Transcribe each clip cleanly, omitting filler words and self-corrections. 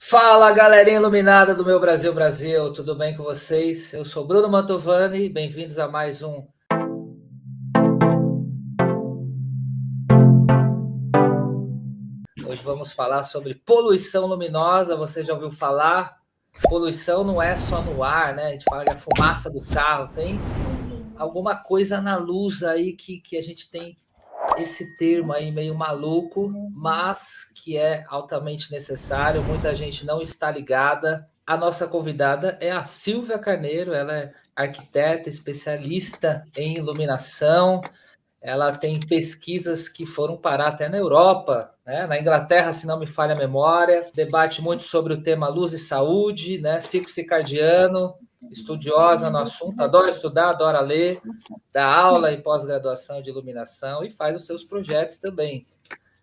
Fala, galerinha iluminada do meu Brasil, Brasil, tudo bem com vocês? Eu sou Bruno Mantovani, bem-vindos a mais um. Hoje vamos falar sobre poluição luminosa. Você já ouviu falar? Poluição não é só no ar, né? A gente fala que é a fumaça do carro, tem alguma coisa na luz aí que a gente tem esse termo aí meio maluco, mas que é altamente necessário. Muita gente não está ligada. A nossa convidada é a Silvia Carneiro, ela é arquiteta, especialista em iluminação. Ela tem pesquisas que foram parar até na Europa, né? Na Inglaterra, se não me falha a memória. Debate muito sobre o tema luz e saúde, né? Ciclo circadiano, estudiosa no assunto, adora estudar, adora ler, dá aula em pós-graduação de iluminação e faz os seus projetos também.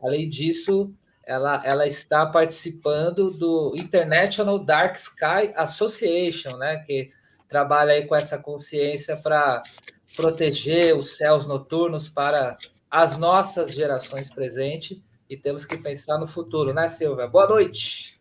Além disso, ela está participando do International Dark Sky Association, né, que trabalha aí com essa consciência para proteger os céus noturnos para as nossas gerações presentes e temos que pensar no futuro, né, Silvia? Boa noite.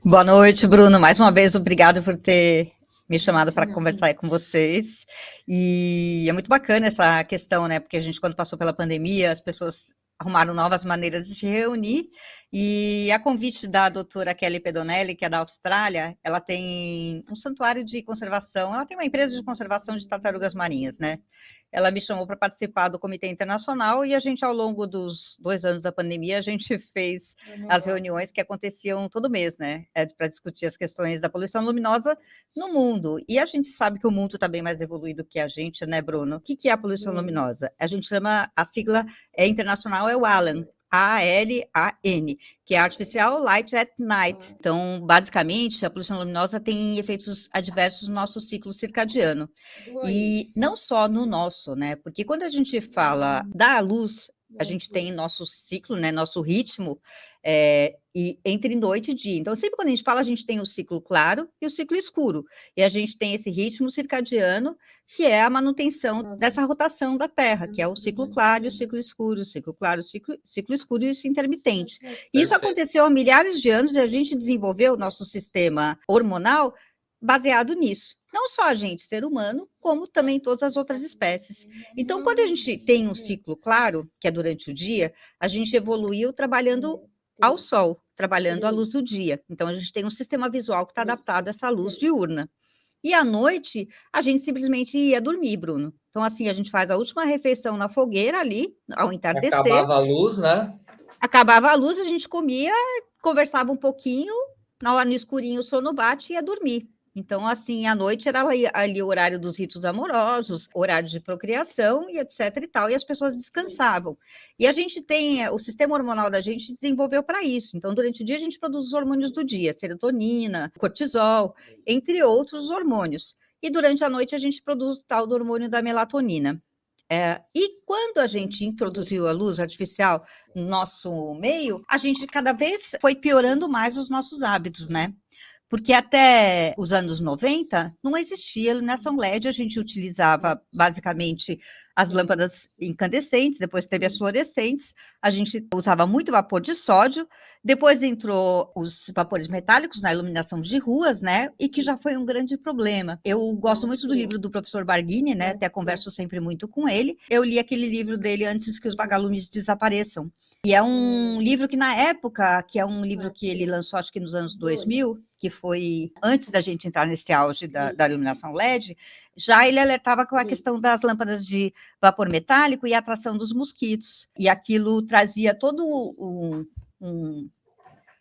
Boa noite, Bruno. Mais uma vez, obrigado por ter me chamado para conversar aí com vocês. E é muito bacana essa questão, né? Porque a gente, quando passou pela pandemia, as pessoas arrumaram novas maneiras de se reunir. E a convite da doutora Kelly Pedonelli, que é da Austrália, ela tem um santuário de conservação, ela tem uma empresa de conservação de tartarugas marinhas, né? Ela me chamou para participar do Comitê Internacional e a gente, ao longo dos 2 anos da pandemia, a gente fez as reuniões que aconteciam todo mês, né? Para discutir as questões da poluição luminosa no mundo. E a gente sabe que o mundo está bem mais evoluído que a gente, né, Bruno? O que é a poluição luminosa? A gente chama, a sigla internacional é o ALAN, ALAN, que é Artificial Light at Night. Então, basicamente, a poluição luminosa tem efeitos adversos no nosso ciclo circadiano. E não só no nosso, né? Porque quando a gente fala da luz, a gente tem nosso ciclo, né? Nosso ritmo, e entre noite e dia. Então, sempre quando a gente fala, a gente tem o ciclo claro e o ciclo escuro. E a gente tem esse ritmo circadiano, que é a manutenção dessa rotação da Terra, que é o ciclo claro e o ciclo escuro, o ciclo claro, o ciclo escuro e isso intermitente. Isso aconteceu há milhares de anos e a gente desenvolveu o nosso sistema hormonal baseado nisso. Não só a gente, ser humano, como também todas as outras espécies. Então, quando a gente tem um ciclo claro, que é durante o dia, a gente evoluiu trabalhando ao sol, trabalhando à luz do dia. Então, a gente tem um sistema visual que está adaptado a essa luz diurna. E à noite, a gente simplesmente ia dormir, Bruno. Então, assim, a gente faz a última refeição na fogueira ali, ao entardecer. Acabava a luz, né? Acabava a luz, a gente comia, conversava um pouquinho, na hora no escurinho o sono bate e ia dormir. Então, assim, à noite era ali o horário dos ritos amorosos, horário de procriação e etc e tal, e as pessoas descansavam. E a gente tem, o sistema hormonal da gente desenvolveu para isso. Então, durante o dia a gente produz os hormônios do dia, serotonina, cortisol, entre outros hormônios. E durante a noite a gente produz o tal do hormônio da melatonina. E quando a gente introduziu a luz artificial no nosso meio, a gente cada vez foi piorando mais os nossos hábitos, né? Porque até os anos 90 não existia iluminação LED, a gente utilizava basicamente as lâmpadas incandescentes, depois teve as fluorescentes, a gente usava muito vapor de sódio, depois entrou os vapores metálicos na iluminação de ruas, né? E que já foi um grande problema. Eu gosto muito do livro do professor Barghini, né? Até converso sempre muito com ele. Eu li aquele livro dele Antes que os Vagalumes Desapareçam. E é um livro que, na época, que é um livro que ele lançou, acho que nos anos 2000, que foi antes da gente entrar nesse auge da iluminação LED, já ele alertava com a questão das lâmpadas de vapor metálico e a atração dos mosquitos. E aquilo trazia todo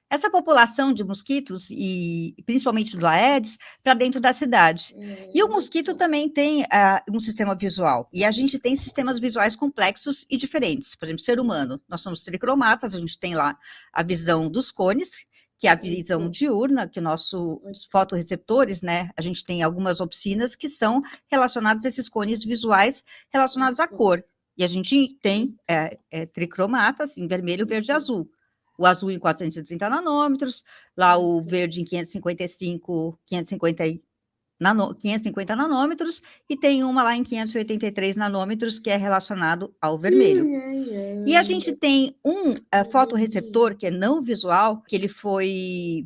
essa população de mosquitos, e principalmente do Aedes, para dentro da cidade. E o mosquito também tem um sistema visual, e a gente tem sistemas visuais complexos e diferentes. Por exemplo, ser humano, nós somos tricromatas, a gente tem lá a visão dos cones, que é a visão diurna, que nossos fotorreceptores, né, a gente tem algumas opsinas que são relacionadas a esses cones visuais relacionados à cor. E a gente tem tricromatas em vermelho, verde e azul. O azul em 430 nanômetros, lá o verde em 550 nanômetros, e tem uma lá em 583 nanômetros, que é relacionado ao vermelho. E a gente tem um fotorreceptor, que é não visual, que ele foi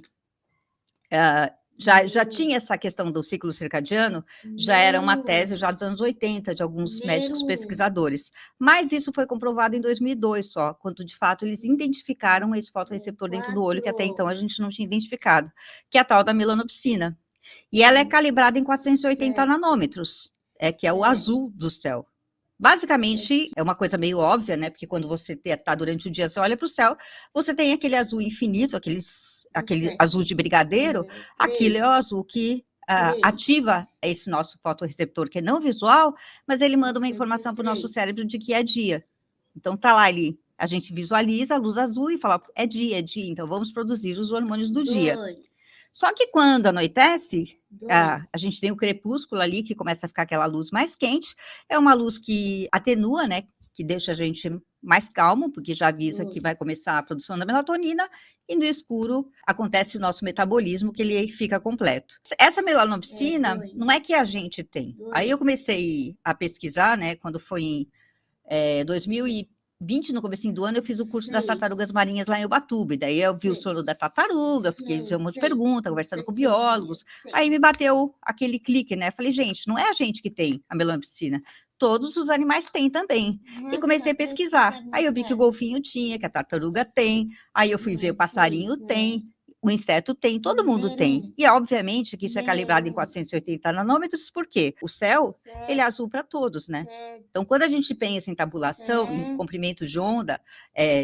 Já tinha essa questão do ciclo circadiano, já era uma tese já dos anos 80, de alguns médicos pesquisadores. Mas isso foi comprovado em 2002 só, quando de fato eles identificaram esse fotorreceptor dentro do olho, que até então a gente não tinha identificado, que é a tal da melanopsina. E ela é calibrada em 480 nanômetros, que é o azul do céu. Basicamente, é uma coisa meio óbvia, né? Porque quando você está durante o dia, você olha para o céu, você tem aquele azul infinito, aquele azul de brigadeiro, aquilo é o azul que ativa esse nosso fotorreceptor, que é não visual, mas ele manda uma informação para o nosso cérebro de que é dia. Então, tá lá ali, a gente visualiza a luz azul e fala, é dia, então vamos produzir os hormônios do dia. Só que quando anoitece, a gente tem o crepúsculo ali, que começa a ficar aquela luz mais quente, é uma luz que atenua, né, que deixa a gente mais calmo, porque já avisa que vai começar a produção da melatonina, e no escuro acontece o nosso metabolismo, que ele fica completo. Essa melanopsina não é que a gente tem. Aí eu comecei a pesquisar, né, quando foi em 2020, no comecinho do ano, eu fiz o curso das tartarugas marinhas lá em Ubatuba, e daí eu vi o sono da tartaruga, fiquei fazendo um monte de perguntas, conversando com biólogos, aí me bateu aquele clique, né, falei, gente, não é a gente que tem a melanopsina, todos os animais têm também, e comecei a pesquisar, aí eu vi que o golfinho tinha, que a tartaruga tem, aí eu fui ver o passarinho tem, o inseto tem, todo mundo tem. E, obviamente, que isso é calibrado em 480 nanômetros, porque o céu, ele é azul para todos, né? Então, quando a gente pensa em tabulação, em comprimento de onda,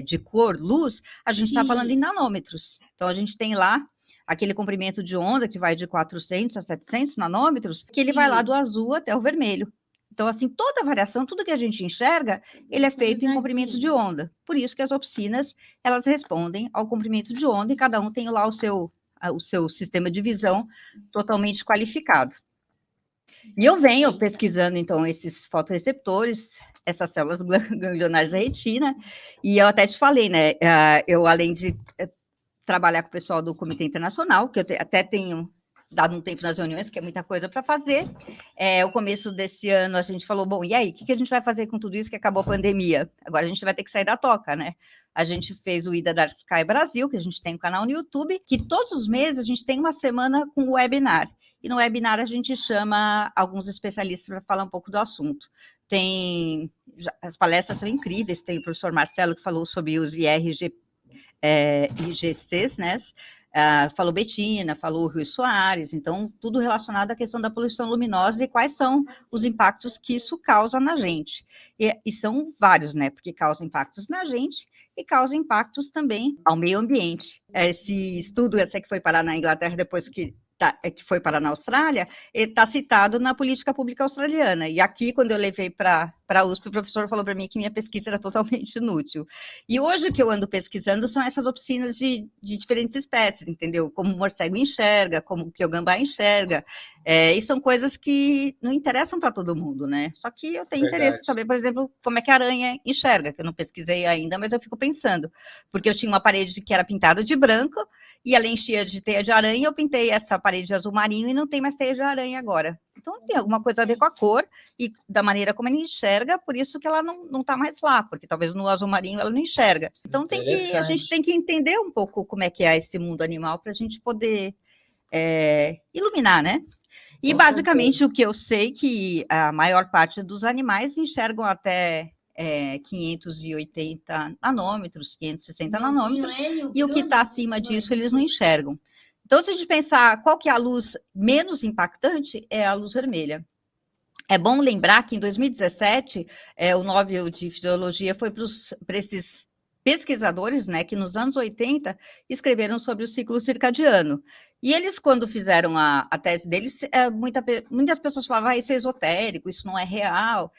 de cor, luz, a gente está falando em nanômetros. Então, a gente tem lá aquele comprimento de onda que vai de 400 a 700 nanômetros, que ele vai lá do azul até o vermelho. Então, assim, toda a variação, tudo que a gente enxerga, ele é feito em comprimento de onda. Por isso que as opsinas, elas respondem ao comprimento de onda e cada um tem lá o seu sistema de visão totalmente qualificado. E eu venho pesquisando, então, esses fotorreceptores, essas células ganglionares da retina, e eu até te falei, né, eu além de trabalhar com o pessoal do Comitê Internacional, que eu até tenho dado um tempo nas reuniões, que é muita coisa para fazer. O começo desse ano a gente falou, bom, e aí, o que a gente vai fazer com tudo isso que acabou a pandemia? Agora a gente vai ter que sair da toca, né? A gente fez o Ida Dark Sky Brasil, que a gente tem um canal no YouTube, que todos os meses a gente tem uma semana com webinar. E no webinar a gente chama alguns especialistas para falar um pouco do assunto. As palestras são incríveis, tem o professor Marcelo que falou sobre os IGCs, né? Falou Betina, falou Rui Soares, então tudo relacionado à questão da poluição luminosa e quais são os impactos que isso causa na gente. E são vários, né? Porque causa impactos na gente e causa impactos também ao meio ambiente. Esse estudo, esse que foi parar na Inglaterra depois que foi parar na Austrália, está citado na política pública australiana. E aqui, quando eu levei para a USP, o professor falou para mim que minha pesquisa era totalmente inútil. E hoje o que eu ando pesquisando são essas opsinas de diferentes espécies, entendeu? Como o morcego enxerga, como o piogambá enxerga. E são coisas que não interessam para todo mundo, né? Só que eu tenho interesse em saber, por exemplo, como é que a aranha enxerga, que eu não pesquisei ainda, mas eu fico pensando. Porque eu tinha uma parede que era pintada de branco, e ela enchia de teia de aranha, eu pintei essa parede de azul marinho e não tem mais teia de aranha agora. Então, tem alguma coisa a ver com a cor e da maneira como ela enxerga, por isso que ela não está mais lá, porque talvez no azul marinho ela não enxerga. Então, a gente tem que entender um pouco como é que é esse mundo animal para a gente poder iluminar, né? E, basicamente, o que eu sei que a maior parte dos animais enxergam até 580 nanômetros, 560 nanômetros, e o que está acima disso eles não enxergam. Então, se a gente pensar qual que é a luz menos impactante, é a luz vermelha. É bom lembrar que em 2017, o Nobel de Fisiologia foi para esses pesquisadores, né, que nos anos 80 escreveram sobre o ciclo circadiano. E eles, quando fizeram a tese deles, muitas pessoas falavam, isso é esotérico, isso não é real,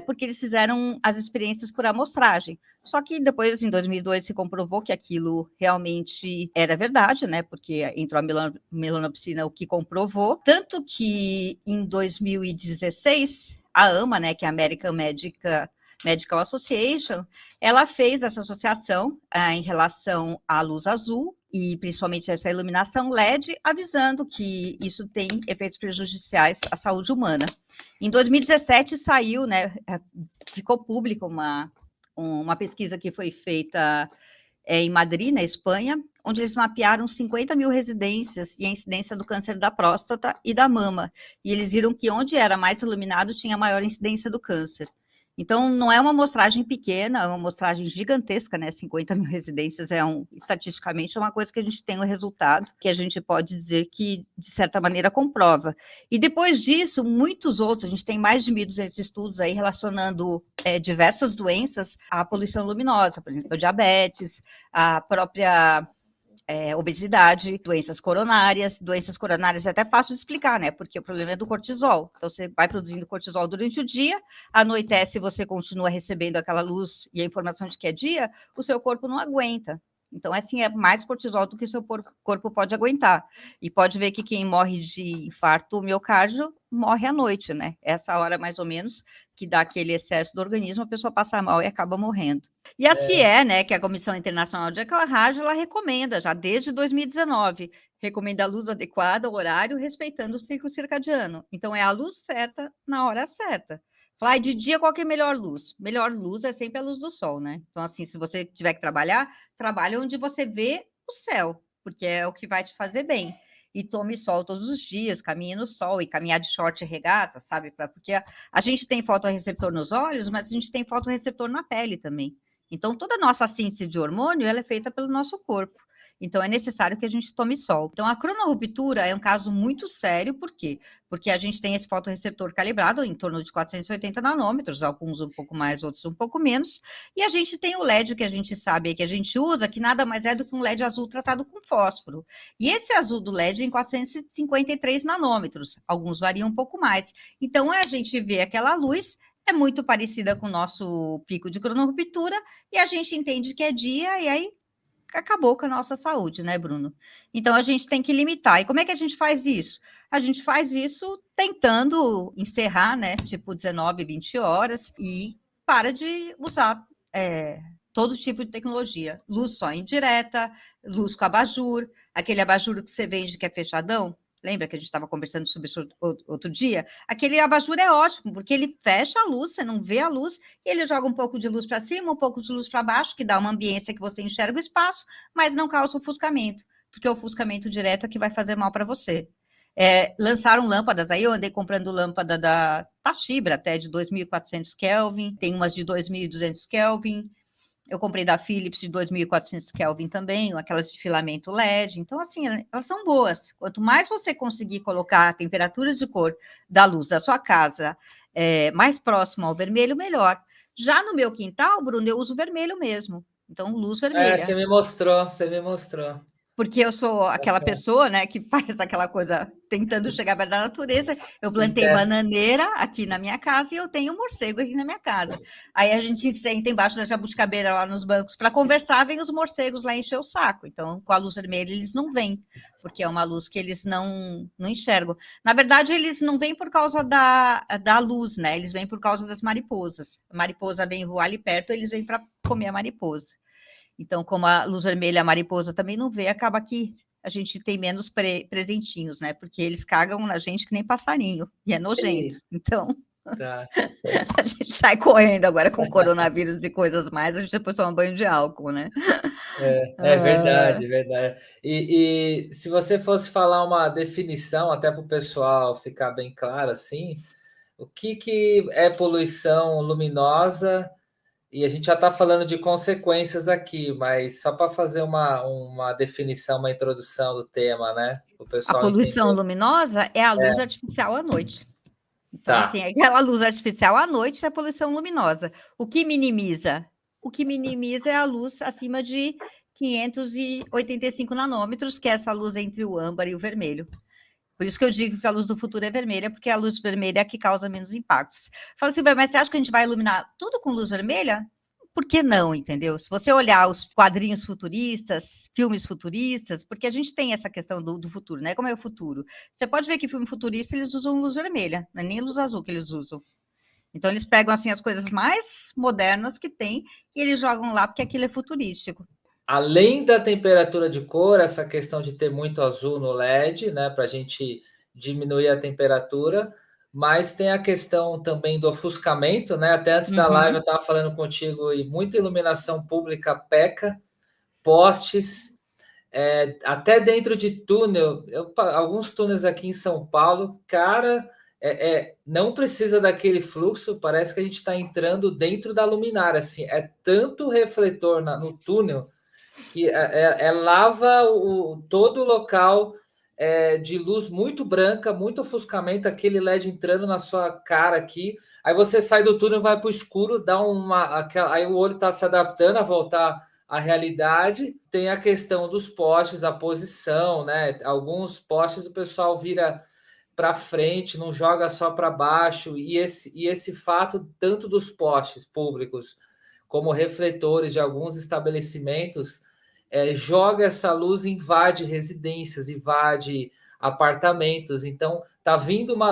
porque eles fizeram as experiências por amostragem. Só que depois, em 2002, se comprovou que aquilo realmente era verdade, né, porque entrou a melanopsina, o que comprovou, tanto que em 2016, a AMA, né, que é a American Medical Association, ela fez essa associação em relação à luz azul e principalmente essa iluminação LED, avisando que isso tem efeitos prejudiciais à saúde humana. Em 2017 saiu, né, ficou público uma pesquisa que foi feita em Madrid, na Espanha, onde eles mapearam 50 mil residências e a incidência do câncer da próstata e da mama. E eles viram que onde era mais iluminado tinha maior incidência do câncer. Então, não é uma amostragem pequena, é uma amostragem gigantesca, né? 50 mil residências estatisticamente, é uma coisa que a gente tem um resultado que a gente pode dizer que, de certa maneira, comprova. E depois disso, muitos outros, a gente tem mais de 1.200 estudos aí relacionando diversas doenças à poluição luminosa, por exemplo, a diabetes, a própria obesidade, doenças coronárias é até fácil de explicar, né? Porque o problema é do cortisol. Então, você vai produzindo cortisol durante o dia, anoitece, você continua recebendo aquela luz e a informação de que é dia, o seu corpo não aguenta. Então, assim, é mais cortisol do que o seu corpo pode aguentar. E pode ver que quem morre de infarto miocárdio morre à noite, né? Essa hora, mais ou menos, que dá aquele excesso do organismo, a pessoa passa mal e acaba morrendo. E a CIE, né, que é a Comissão Internacional de Eclarragem, ela recomenda, já desde 2019, recomenda a luz adequada, o horário, respeitando o ciclo circadiano. Então, é a luz certa, na hora certa. Falar de dia, qual que é a melhor luz? Melhor luz é sempre a luz do sol, né? Então, assim, se você tiver que trabalhar, trabalhe onde você vê o céu, porque é o que vai te fazer bem. E tome sol todos os dias, caminhe no sol, e caminhar de short e regata, sabe? Porque a gente tem fotorreceptor nos olhos, mas a gente tem fotorreceptor na pele também. Então, toda a nossa síntese de hormônio, ela é feita pelo nosso corpo. Então, é necessário que a gente tome sol. Então, a cronorruptura é um caso muito sério, por quê? Porque a gente tem esse fotorreceptor calibrado em torno de 480 nanômetros, alguns um pouco mais, outros um pouco menos, e a gente tem o LED que a gente sabe que a gente usa, que nada mais é do que um LED azul tratado com fósforo. E esse azul do LED é em 453 nanômetros, alguns variam um pouco mais. Então, a gente vê aquela luz, é muito parecida com o nosso pico de cronorruptura, e a gente entende que é dia, e aí acabou com a nossa saúde, né, Bruno? Então, a gente tem que limitar. E como é que a gente faz isso? A gente faz isso tentando encerrar, né, tipo 19, 20 horas, e para de usar todo tipo de tecnologia. Luz só indireta, luz com abajur, aquele abajur que você vende que é fechadão. Lembra que a gente estava conversando sobre isso outro dia? Aquele abajur é ótimo, porque ele fecha a luz, você não vê a luz, e ele joga um pouco de luz para cima, um pouco de luz para baixo, que dá uma ambiência que você enxerga o espaço, mas não causa ofuscamento, porque o ofuscamento direto é que vai fazer mal para você. Lançaram lâmpadas aí, eu andei comprando lâmpada da Toshiba, até de 2.400 Kelvin, tem umas de 2.200 Kelvin, eu comprei da Philips de 2.400 Kelvin também, aquelas de filamento LED. Então, assim, elas são boas. Quanto mais você conseguir colocar temperaturas de cor da luz da sua casa mais próximo ao vermelho, melhor. Já no meu quintal, Bruno, eu uso vermelho mesmo. Então, luz vermelha. Você me mostrou, você me mostrou. Porque eu sou aquela pessoa, né, que faz aquela coisa tentando chegar perto da natureza. Eu plantei bananeira aqui na minha casa e eu tenho morcego aqui na minha casa. Aí a gente senta embaixo da jabuticabeira lá nos bancos para conversar, vem os morcegos lá encher o saco. Então, com a luz vermelha, eles não vêm, porque é uma luz que eles não enxergam. Na verdade, eles não vêm por causa da luz, né? Eles vêm por causa das mariposas. A mariposa vem voar ali perto, eles vêm para comer a mariposa. Então, como a luz vermelha, a mariposa também não vê, acaba que a gente tem menos presentinhos, né? Porque eles cagam na gente que nem passarinho, e é nojento. Então, a gente sai correndo agora com coronavírus e coisas mais, a gente depois toma banho de álcool, né? Verdade, verdade. E se você fosse falar uma definição, até para o pessoal ficar bem claro assim, o que é poluição luminosa? E a gente já está falando de consequências aqui, mas só para fazer uma definição, uma introdução do tema, né? O A pessoal poluição entender. luminosa é a luz artificial à noite. Então, assim, aquela luz artificial à noite é a poluição luminosa. O que minimiza? O que minimiza é a luz acima de 585 nanômetros, que é essa luz entre o âmbar e o vermelho. Por isso que eu digo que a luz do futuro é vermelha, porque a luz vermelha é a que causa menos impactos. Fala assim, mas você acha que a gente vai iluminar tudo com luz vermelha? Por que não, entendeu? Se você olhar os quadrinhos futuristas, filmes futuristas, porque a gente tem essa questão do futuro, né? Como é o futuro? Você pode ver que filme futurista, eles usam luz vermelha, não é nem luz azul que eles usam. Então, eles pegam, assim, as coisas mais modernas que tem e eles jogam lá porque aquilo é futurístico. Além da temperatura de cor, essa questão de ter muito azul no LED, né, para a gente diminuir a temperatura, mas tem a questão também do ofuscamento, né? Até antes da live eu estava falando contigo e muita iluminação pública peca, postes, até dentro de túnel, alguns túneis aqui em São Paulo, cara, não precisa daquele fluxo, parece que a gente está entrando dentro da luminária, assim, é tanto refletor no túnel que lava todo o local de luz muito branca, muito ofuscamento, aquele LED entrando na sua cara aqui. Aí você sai do túnel, vai para o escuro, aí o olho está se adaptando a voltar à realidade. Tem a questão dos postes, a posição, né? Alguns postes o pessoal vira para frente, não joga só para baixo, e esse fato tanto dos postes públicos como refletores de alguns estabelecimentos joga essa luz, invade residências, invade apartamentos. Então,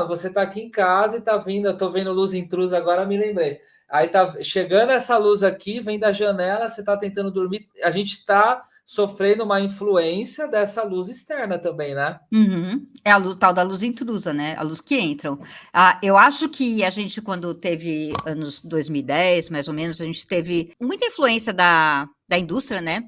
você tá aqui em casa e tá vindo, eu tô vendo luz intrusa agora, me lembrei. Aí tá chegando essa luz aqui, vem da janela, você tá tentando dormir, a gente tá sofrendo uma influência dessa luz externa também, né? Uhum. É a luz, tal da luz intrusa, né? A luz que entram. Eu acho que a gente, quando teve anos 2010, mais ou menos, a gente teve muita influência da indústria, né?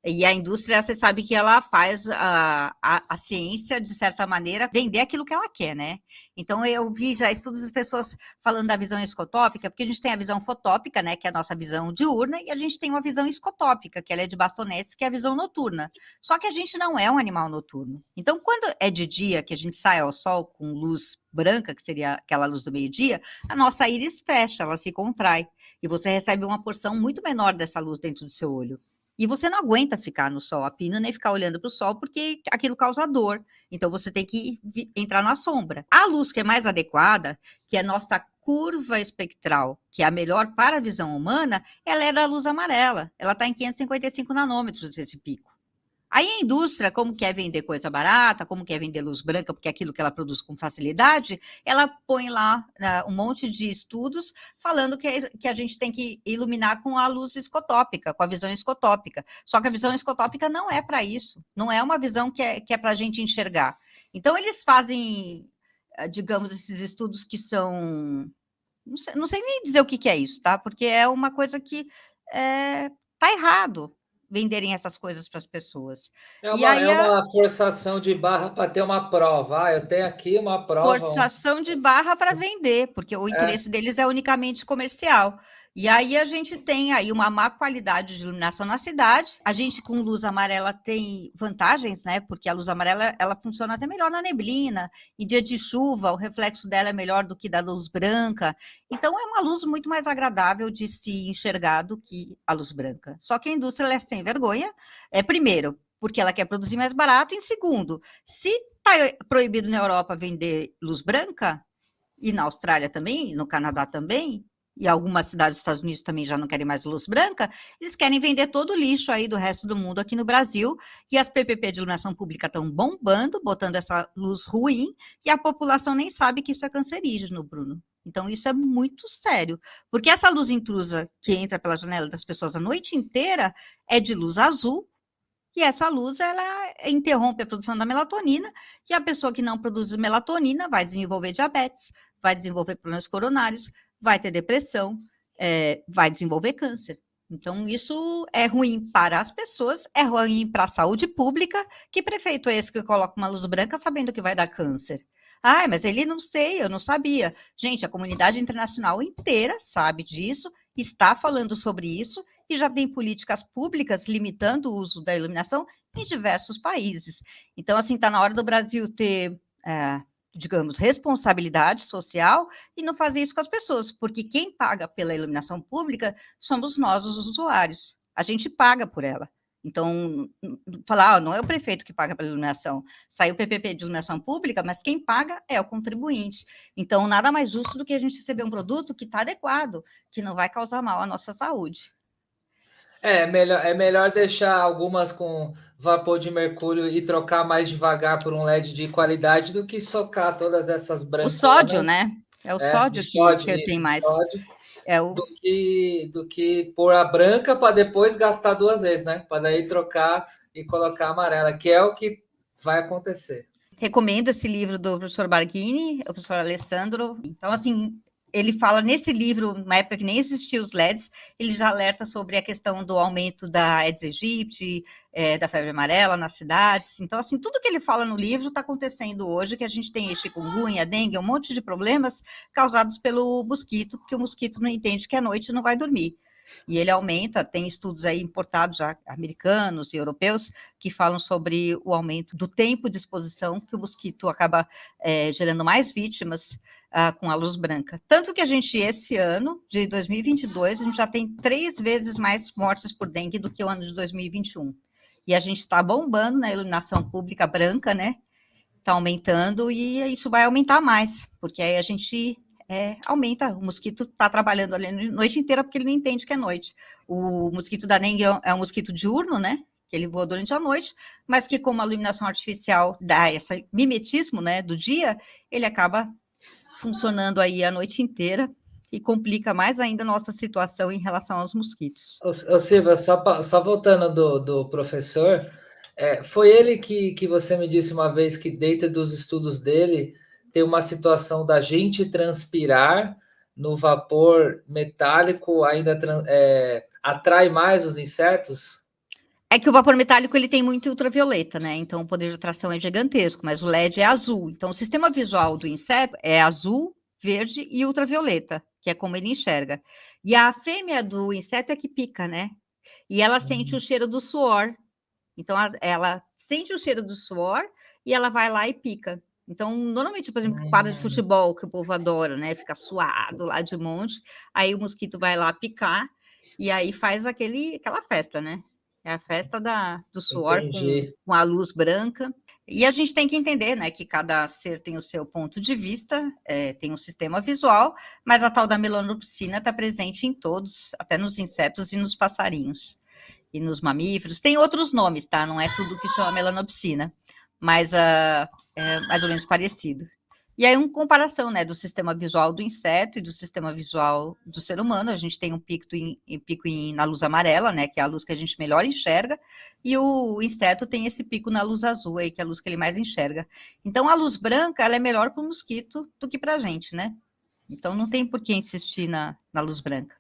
E a indústria, você sabe que ela faz a ciência, de certa maneira, vender aquilo que ela quer, né? Então, eu vi já estudos de pessoas falando da visão escotópica, porque a gente tem a visão fotópica, né, que é a nossa visão diurna, e a gente tem uma visão escotópica, que ela é de Bastonese, que é a visão noturna. Só que a gente não é um animal noturno. Então, quando é de dia, que a gente sai ao sol com luz branca, que seria aquela luz do meio-dia, a nossa íris fecha, ela se contrai, e você recebe uma porção muito menor dessa luz dentro do seu olho. E você não aguenta ficar no sol a pino, nem ficar olhando para o sol, porque aquilo causa dor. Então, você tem que entrar na sombra. A luz que é mais adequada, que é a nossa curva espectral, que é a melhor para a visão humana, ela é da luz amarela. Ela está em 555 nanômetros, esse pico. Aí a indústria, como quer vender coisa barata, como quer vender luz branca, porque é aquilo que ela produz com facilidade, ela põe lá um monte de estudos falando que a gente tem que iluminar com a luz escotópica, com a visão escotópica. Só que a visão escotópica não é para isso, não é uma visão que é para a gente enxergar. Então, eles fazem, digamos, esses estudos que são... Não sei nem dizer o que é isso, tá? Porque é uma coisa que tá errado venderem essas coisas para as pessoas. E aí uma forçação de barra para ter uma prova. Eu tenho aqui uma prova. Forçação de barra para vender, porque o interesse deles é unicamente comercial. E aí a gente tem aí uma má qualidade de iluminação na cidade. A gente com luz amarela tem vantagens, né? Porque a luz amarela ela funciona até melhor na neblina. Em dia de chuva, o reflexo dela é melhor do que da luz branca. Então é uma luz muito mais agradável de se enxergar do que a luz branca. Só que a indústria é sem vergonha. Primeiro, porque ela quer produzir mais barato. E segundo, se está proibido na Europa vender luz branca, e na Austrália também, no Canadá também, e algumas cidades dos Estados Unidos também já não querem mais luz branca, eles querem vender todo o lixo aí do resto do mundo aqui no Brasil, e as PPP de iluminação pública estão bombando, botando essa luz ruim, e a população nem sabe que isso é cancerígeno, Bruno. Então, isso é muito sério, porque essa luz intrusa que entra pela janela das pessoas a noite inteira é de luz azul, e essa luz, ela interrompe a produção da melatonina, e a pessoa que não produz melatonina vai desenvolver diabetes, vai desenvolver problemas coronários, vai ter depressão, vai desenvolver câncer. Então, isso é ruim para as pessoas, é ruim para a saúde pública. Que prefeito é esse que coloca uma luz branca sabendo que vai dar câncer? Ah, mas ele não sei, eu não sabia. Gente, a comunidade internacional inteira sabe disso, está falando sobre isso e já tem políticas públicas limitando o uso da iluminação em diversos países. Então, assim, está na hora do Brasil ter, digamos, responsabilidade social e não fazer isso com as pessoas, porque quem paga pela iluminação pública somos nós, os usuários. A gente paga por ela. Então, falar, não é o prefeito que paga pela iluminação, saiu o PPP de iluminação pública, mas quem paga é o contribuinte. Então, nada mais justo do que a gente receber um produto que está adequado, que não vai causar mal à nossa saúde. É melhor deixar algumas com vapor de mercúrio e trocar mais devagar por um LED de qualidade do que socar todas essas O branconas. sódio, né? É o sódio que tem mais. Sódio, do que pôr a branca para depois gastar duas vezes, né? Para daí trocar e colocar a amarela, que é o que vai acontecer. Recomendo esse livro do professor Barghini, o professor Alessandro. Então, assim, Ele fala nesse livro, numa época que nem existiam os LEDs, ele já alerta sobre a questão do aumento da Aedes aegypti, da febre amarela nas cidades. Então, assim, tudo que ele fala no livro está acontecendo hoje, que a gente tem chikungunya, dengue, um monte de problemas causados pelo mosquito, porque o mosquito não entende que à noite não vai dormir. E ele aumenta, tem estudos aí importados já, americanos e europeus, que falam sobre o aumento do tempo de exposição, que o mosquito acaba gerando mais vítimas com a luz branca. Tanto que a gente, esse ano, de 2022, a gente já tem 3 vezes mais mortes por dengue do que o ano de 2021. E a gente está bombando na iluminação pública branca, né? Está aumentando e isso vai aumentar mais, porque aí a gente aumenta. O mosquito está trabalhando ali a noite inteira porque ele não entende que é noite. O mosquito da dengue é um mosquito diurno, né? Que ele voa durante a noite, mas que como a iluminação artificial dá esse mimetismo, né, do dia, ele acaba funcionando aí a noite inteira e complica mais ainda a nossa situação em relação aos mosquitos. Ô Silvia, só voltando do professor, foi ele que você me disse uma vez que dentro dos estudos dele tem uma situação da gente transpirar no vapor metálico ainda atrai mais os insetos? É que o vapor metálico ele tem muito ultravioleta, né? Então o poder de atração é gigantesco, mas o LED é azul. Então o sistema visual do inseto é azul, verde e ultravioleta, que é como ele enxerga. E a fêmea do inseto é que pica, né? E ela sente o cheiro do suor. Então ela sente o cheiro do suor e ela vai lá e pica. Então, normalmente, por exemplo, quadra de futebol, que o povo adora, né? Fica suado lá de monte, aí o mosquito vai lá picar e aí faz aquela festa, né? É a festa do suor com a luz branca. E a gente tem que entender, né, que cada ser tem o seu ponto de vista, tem um sistema visual, mas a tal da melanopsina está presente em todos, até nos insetos e nos passarinhos. E nos mamíferos. Tem outros nomes, tá? Não é tudo que chama melanopsina, mas é mais ou menos parecido. E aí, uma comparação, né, do sistema visual do inseto e do sistema visual do ser humano. A gente tem um pico na luz amarela, né, que é a luz que a gente melhor enxerga, e o inseto tem esse pico na luz azul, aí, que é a luz que ele mais enxerga. Então, a luz branca, ela é melhor para o mosquito do que para a gente, né? Então, não tem por que insistir na luz branca.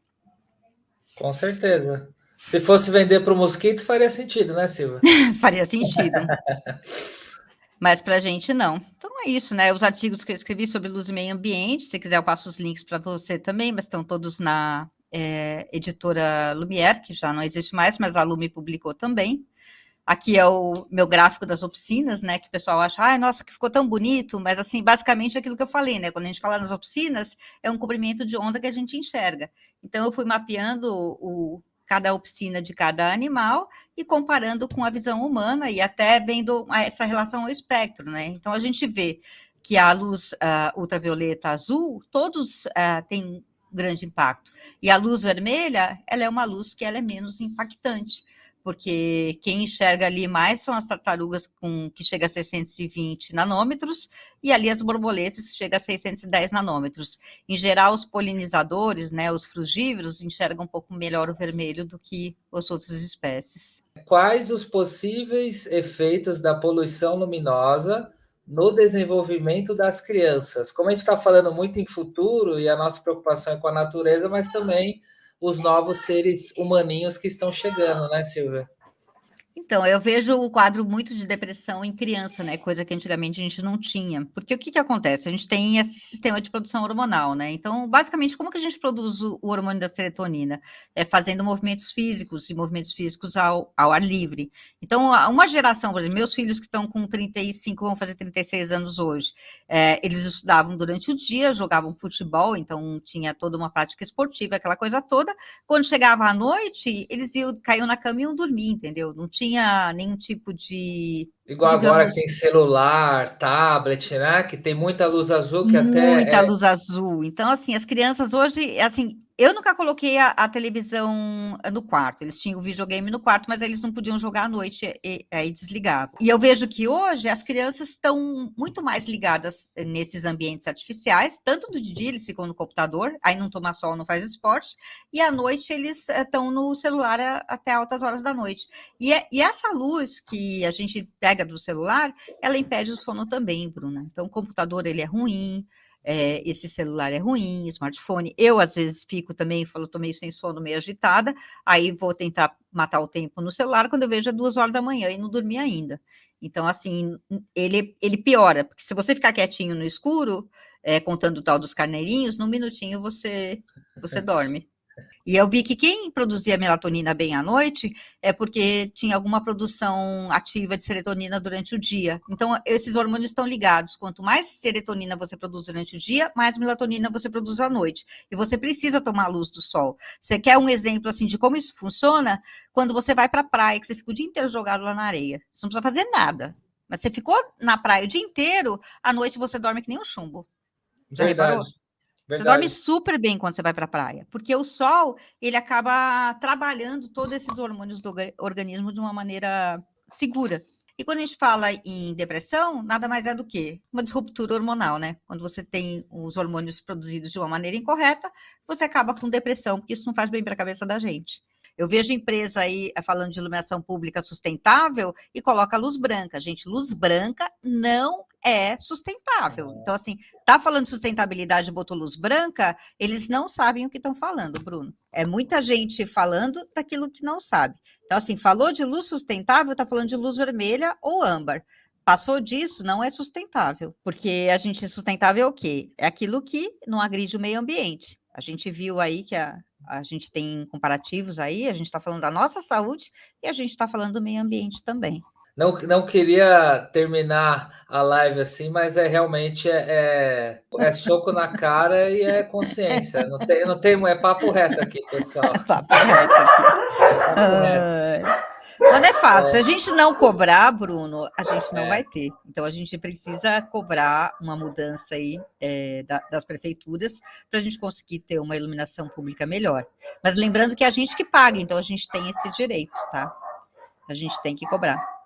Com certeza. Se fosse vender para o mosquito, faria sentido, né, Silvia? Faria sentido. Mas para a gente não. Então é isso, né? Os artigos que eu escrevi sobre luz e meio ambiente, se quiser eu passo os links para você também, mas estão todos na editora Lumière, que já não existe mais, mas a Lume publicou também. Aqui é o meu gráfico das oficinas, né? Que o pessoal acha, ai, nossa, que ficou tão bonito, mas assim, basicamente é aquilo que eu falei, né? Quando a gente fala nas oficinas, é um comprimento de onda que a gente enxerga. Então eu fui mapeando cada oficina de cada animal e comparando com a visão humana e até vendo essa relação ao espectro, né? Então, a gente vê que a luz ultravioleta azul, todos têm grande impacto. E a luz vermelha, ela é uma luz que ela é menos impactante, porque quem enxerga ali mais são as tartarugas que chega a 620 nanômetros, e ali as borboletas chega a 610 nanômetros. Em geral, os polinizadores, né, os frugívoros, enxergam um pouco melhor o vermelho do que as outras espécies. Quais os possíveis efeitos da poluição luminosa no desenvolvimento das crianças? Como a gente está falando muito em futuro, e a nossa preocupação é com a natureza, mas também os novos seres humaninhos que estão chegando, né, Silvia? Então, eu vejo o quadro muito de depressão em criança, né? Coisa que antigamente a gente não tinha. Porque o que acontece? A gente tem esse sistema de produção hormonal, né? Então, basicamente, como que a gente produz o hormônio da serotonina? É fazendo movimentos físicos e movimentos físicos ao ar livre. Então, uma geração, por exemplo, meus filhos que estão com 35, vão fazer 36 anos hoje, eles estudavam durante o dia, jogavam futebol, então tinha toda uma prática esportiva, aquela coisa toda. Quando chegava à noite, eles caíam na cama e iam dormir, entendeu? Não tinha nenhum tipo de... Igual agora que tem celular, tablet, né? Que tem muita luz azul que até... Muita luz azul. Então, assim, as crianças hoje, assim, eu nunca coloquei a televisão no quarto. Eles tinham o videogame no quarto, mas eles não podiam jogar à noite e aí desligavam. E eu vejo que hoje as crianças estão muito mais ligadas nesses ambientes artificiais, tanto do dia eles ficam no computador, aí não toma sol, não faz esporte, e à noite eles estão no celular até altas horas da noite. E essa luz que a gente pega do celular, ela impede o sono também, Bruna. Então, o computador, ele é ruim, esse celular é ruim, smartphone. Eu, às vezes, fico também, falo, tô meio sem sono, meio agitada, aí vou tentar matar o tempo no celular, quando eu vejo é 2 horas da manhã e não dormi ainda. Então, assim, ele piora, porque se você ficar quietinho no escuro, contando o tal dos carneirinhos, num minutinho você dorme. E eu vi que quem produzia melatonina bem à noite é porque tinha alguma produção ativa de serotonina durante o dia. Então, esses hormônios estão ligados. Quanto mais serotonina você produz durante o dia, mais melatonina você produz à noite. E você precisa tomar a luz do sol. Você quer um exemplo assim de como isso funciona? Quando você vai para a praia, que você fica o dia inteiro jogado lá na areia. Você não precisa fazer nada. Mas você ficou na praia o dia inteiro, à noite você dorme que nem um chumbo. Já Verdade, reparou? Você dorme verdade. super bem quando você vai para a praia, porque o sol, ele acaba trabalhando todos esses hormônios do organismo de uma maneira segura. E quando a gente fala em depressão, nada mais é do que uma disruptura hormonal, né? Quando você tem os hormônios produzidos de uma maneira incorreta, você acaba com depressão, porque isso não faz bem para a cabeça da gente. Eu vejo empresa aí falando de iluminação pública sustentável e coloca luz branca. Gente, luz branca não é sustentável. Então, assim, tá falando de sustentabilidade, botou luz branca, eles não sabem o que estão falando, Bruno. É muita gente falando daquilo que não sabe. Então, assim, falou de luz sustentável, tá falando de luz vermelha ou âmbar. Passou disso, não é sustentável, porque a gente sustentável é o quê? É aquilo que não agride o meio ambiente. A gente viu aí que a gente tem comparativos aí, a gente está falando da nossa saúde e a gente está falando do meio ambiente também. Não queria terminar a live assim, mas realmente é soco na cara e é consciência. Não tem, é papo reto aqui, pessoal. Papo reto aqui. Papo reto. Mas não é fácil. Se a gente não cobrar, Bruno, a gente não vai É. ter. Então, a gente precisa cobrar uma mudança aí das prefeituras para a gente conseguir ter uma iluminação pública melhor. Mas lembrando que é a gente que paga, então a gente tem esse direito, tá? A gente tem que cobrar.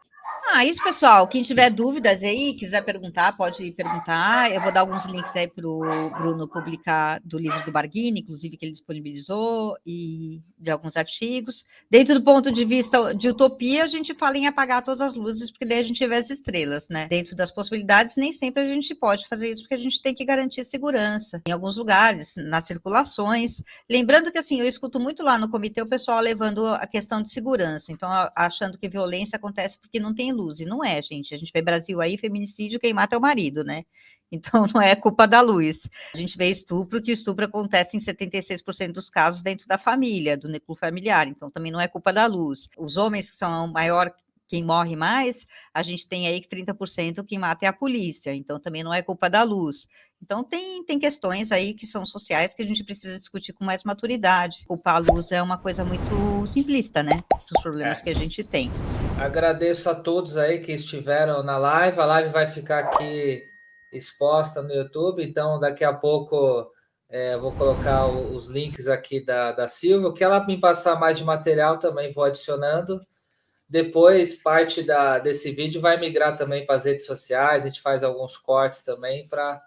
Isso, pessoal. Quem tiver dúvidas aí, quiser perguntar, pode perguntar. Eu vou dar alguns links aí para o Bruno publicar do livro do Barghini, inclusive, que ele disponibilizou, e de alguns artigos. Dentro do ponto de vista de utopia, a gente fala em apagar todas as luzes, porque daí a gente vê as estrelas, né? Dentro das possibilidades, nem sempre a gente pode fazer isso, porque a gente tem que garantir segurança em alguns lugares, nas circulações. Lembrando que, assim, eu escuto muito lá no comitê o pessoal levando a questão de segurança, então, achando que violência acontece porque não tem luz, e não é, gente. A gente vê Brasil aí, feminicídio, quem mata é o marido, né? Então, não é culpa da luz. A gente vê estupro, que o estupro acontece em 76% dos casos dentro da família, do núcleo familiar, então também não é culpa da luz. Os homens que são maior, quem morre mais, a gente tem aí que 30% quem mata é a polícia, então também não é culpa da luz. Então, tem questões aí que são sociais que a gente precisa discutir com mais maturidade. Culpar a luz é uma coisa muito simplista, né? Dos problemas que a gente tem. Agradeço a todos aí que estiveram na live. A live vai ficar aqui exposta no YouTube, então daqui a pouco vou colocar os links aqui da Silvia. O que ela me passar mais de material também vou adicionando. Depois, parte desse vídeo vai migrar também para as redes sociais. A gente faz alguns cortes também para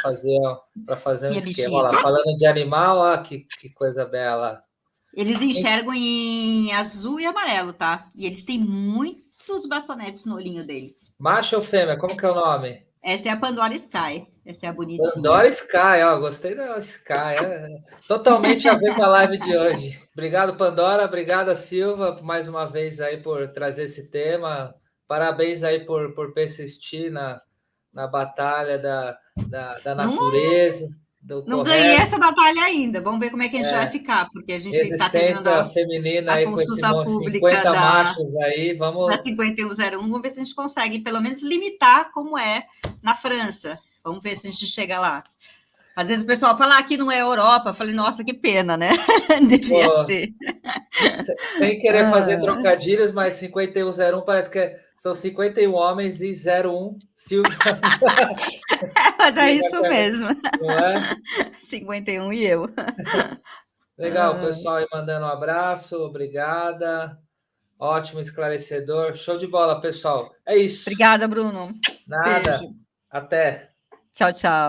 fazer um esquema. Olha lá, falando de animal, olha que coisa bela. Eles enxergam em azul e amarelo, tá? E eles têm muitos bastonetes no olhinho deles. Macho ou fêmea? Como que é o nome? Essa é a Pandora Sky. Essa é a bonitinha. Pandora Sky, ó, gostei da Sky. Totalmente a ver com a live de hoje. Obrigado, Pandora. Obrigado, Silva, mais uma vez aí por trazer esse tema. Parabéns aí por persistir na batalha da natureza. Não ganhei essa batalha ainda. Vamos ver como é que a gente vai ficar, porque a gente está terminando feminina aí consulta com esse pública 50 machos aí. Da 5101. Vamos ver se a gente consegue, pelo menos, limitar como é na França. Vamos ver se a gente chega lá. Às vezes o pessoal fala aqui não é Europa. Eu falei, nossa, que pena, né? Devia ser. Sem querer fazer trocadilhos, mas 5101 parece que são 51 homens e 01 Silvia. Mas é isso mesmo. Não é? 51 e eu. Legal, pessoal aí mandando um abraço, obrigada. Ótimo, esclarecedor. Show de bola, pessoal. É isso. Obrigada, Bruno. Nada. Beijo. Até. Tchau, tchau.